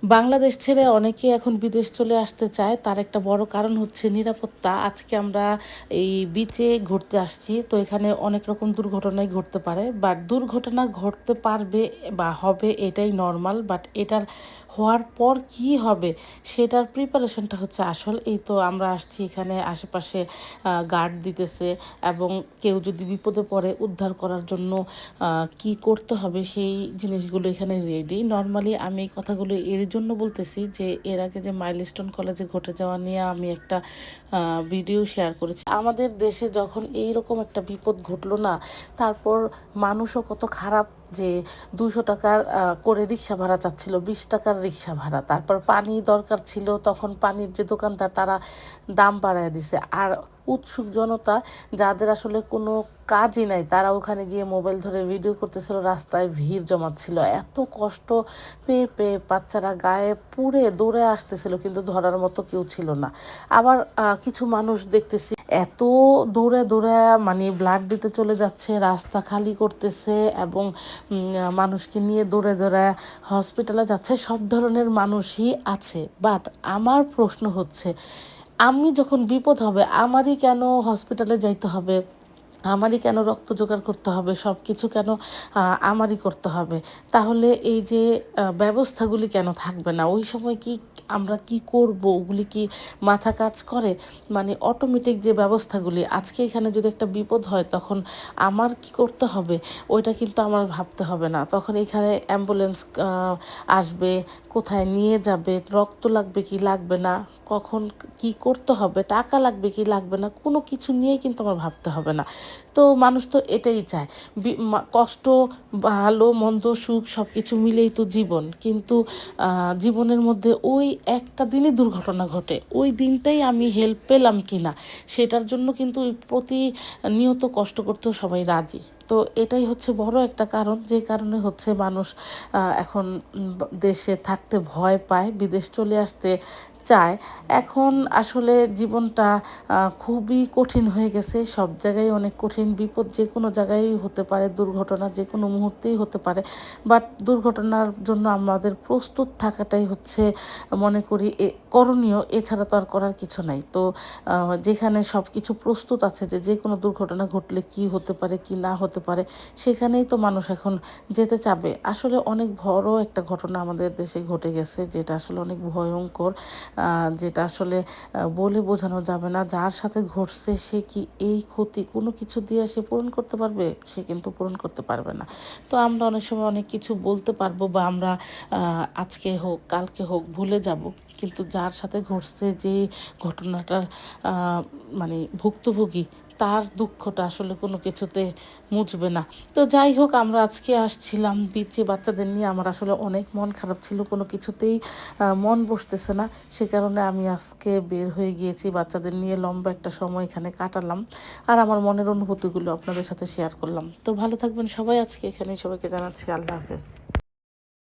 বাংলাদেশ ছেড়ে অনেকে এখন বিদেশ চলে আসতে চায়, তার একটা বড় কারণ হচ্ছে নিরাপত্তা। আজকে আমরা এই বিচে ঘুরতে আসছি, তো এখানে অনেক রকম দুর্ঘটনাই ঘটতে পারে, বাট দুর্ঘটনা ঘটতে পারবে বা হবে এটাই নর্মাল, বাট এটার হওয়ার পর কি হবে সেটার প্রিপারেশনটা হচ্ছে আসল। এই তো আমরা আসছি, এখানে আশেপাশে গার্ড দিতেছে এবং কেউ যদি বিপদে পড়ে উদ্ধার করার জন্য কি করতে হবে সেই জিনিসগুলো এখানে রেডি। নর্মালি আমি এই কথাগুলো এর জন্য বলতেছি যে এর আগে যে মাইলস্টোন কলেজে ঘটে যাওয়া নিয়ে আমি একটা ভিডিও শেয়ার করেছি। আমাদের দেশে যখন এইরকম একটা বিপদ ঘটলো না, তারপর মানুষও কত খারাপ যে 200 টাকার করে রিক্সা ভাড়া চাচ্ছিল, 20 টাকার রিক্সা ভাড়া। তারপর পানি দরকার ছিল, তখন পানির যে দোকানদার তারা দাম বাড়ায় দিছে। আর উৎসুক জনতা যাদের আসলে কোনো কাজই নাই, তারা ওখানে গিয়ে মোবাইল ধরে ভিডিও করতেছিল, রাস্তায় ভিড় জমাচ্ছিল। এত কষ্ট পেয়ে পেয়ে বাচ্চারা গায়ে পুড়ে দৌড়ে আসতেছিল, কিন্তু ধরার মতো কেউ ছিল না। আবার কিছু মানুষ দেখতেছি এত দৌড়ে দৌড়ে মানে ব্লাড দিতে চলে যাচ্ছে, রাস্তা খালি করতেছে এবং মানুষকে নিয়ে দৌড়ে দৌড়ে হসপিটালে যাচ্ছে। সব ধরনের মানুষই আছে, বাট আমার প্রশ্ন হচ্ছে, আমি যখন বিপদ হবে আমারই কেন হসপিটালে যাইতে হবে, আমারই কেন রক্ত জোগাড় করতে হবে, সব কিছু কেন আমারই করতে হবে? তাহলে এই যে ব্যবস্থাগুলি কেন থাকবে না? ওই সময় কি আমরা কি করব, ওগুলি কি মাথা কাজ করে? মানে অটোমেটিক যে ব্যবস্থাগুলি, আজকে এখানে যদি একটা বিপদ হয় তখন আমার কি করতে হবে ওইটা কিন্তু আমার ভাবতে হবে না। তখন এখানে অ্যাম্বুলেন্স আসবে, কোথায় নিয়ে যাবে, রক্ত লাগবে কি লাগবে না, কখন কি করতে হবে, টাকা লাগবে কি লাগবে না, কোনো কিছু নিয়েই কিন্তু আমার ভাবতে হবে না। তো মানুষ তো এটাই চায়। কষ্ট, ভালো মন্দ, সুখ সব কিছু মিলেই তো জীবন। কিন্তু জীবনের মধ্যে ওই একটা দিনই দুর্ঘটনা ঘটে, ওই দিনটাই আমি হেল্প পেলাম কি না সেটার জন্য কিন্তু প্রতিনিয়ত কষ্ট করতেও সবাই রাজি। তো এটাই হচ্ছে বড় একটা কারণ, যে কারণে হচ্ছে মানুষ এখন দেশে থাকতে ভয় পায়, বিদেশ চলে আসতে চায়। এখন আসলে জীবনটা খুবই কঠিন হয়ে গেছে, সব জায়গায় অনেক কঠিন। বিপদ যে কোনো জায়গায় হতে পারে, দুর্ঘটনা যে কোনো মুহূর্তেই হতে পারে, বাট দুর্ঘটনার জন্য আমাদের প্রস্তুত থাকাটাই হচ্ছে মনে করি করণীয়। এছাড়া তো আর করার কিছু নাই। তো যেখানে সব কিছু প্রস্তুত আছে যে যে কোনো দুর্ঘটনা ঘটলে কি হতে পারে কি না হতে পারে, সেখানেই তো মানুষ এখন যেতে চাবে। আসলে অনেক বড় একটা ঘটনা আমাদের দেশে ঘটে গেছে, যেটা আসলে অনেক ভয়ঙ্কর, যেটা আসলে বলে বোঝানো যাবে না। যার সাথে ঘটছে সে কি এই ক্ষতি কোনো কিছু দিয়ে সে পূরণ করতে পারবে? সে কিন্তু পূরণ করতে পারবে না। তো আমরা অনেক সময় অনেক কিছু বলতে পারবো বা আমরা আজকে হোক কালকে হোক ভুলে যাব, কিন্তু যার সাথে ঘটছে, যে ঘটনাটার মানে ভুক্তভোগী, তার দুঃখটা আসলে কোনো কিছুতে মুছবে না। তো যাই হোক, আমরা আজকে আসছিলাম বিচে বাচ্চাদের নিয়ে। আমার আসলে অনেক মন খারাপ ছিল, কোনো কিছুতেই মন বসতেছে না। সে কারণে আমি আজকে বের হয়ে গিয়েছি বাচ্চাদের নিয়ে, লম্বা একটা সময় এখানে কাটালাম আর আমার মনের অনুভূতিগুলো আপনাদের সাথে শেয়ার করলাম। তো ভালো থাকবেন সবাই, আজকে এখানেই সবাইকে জানাচ্ছি আল্লাহ হাফেজ।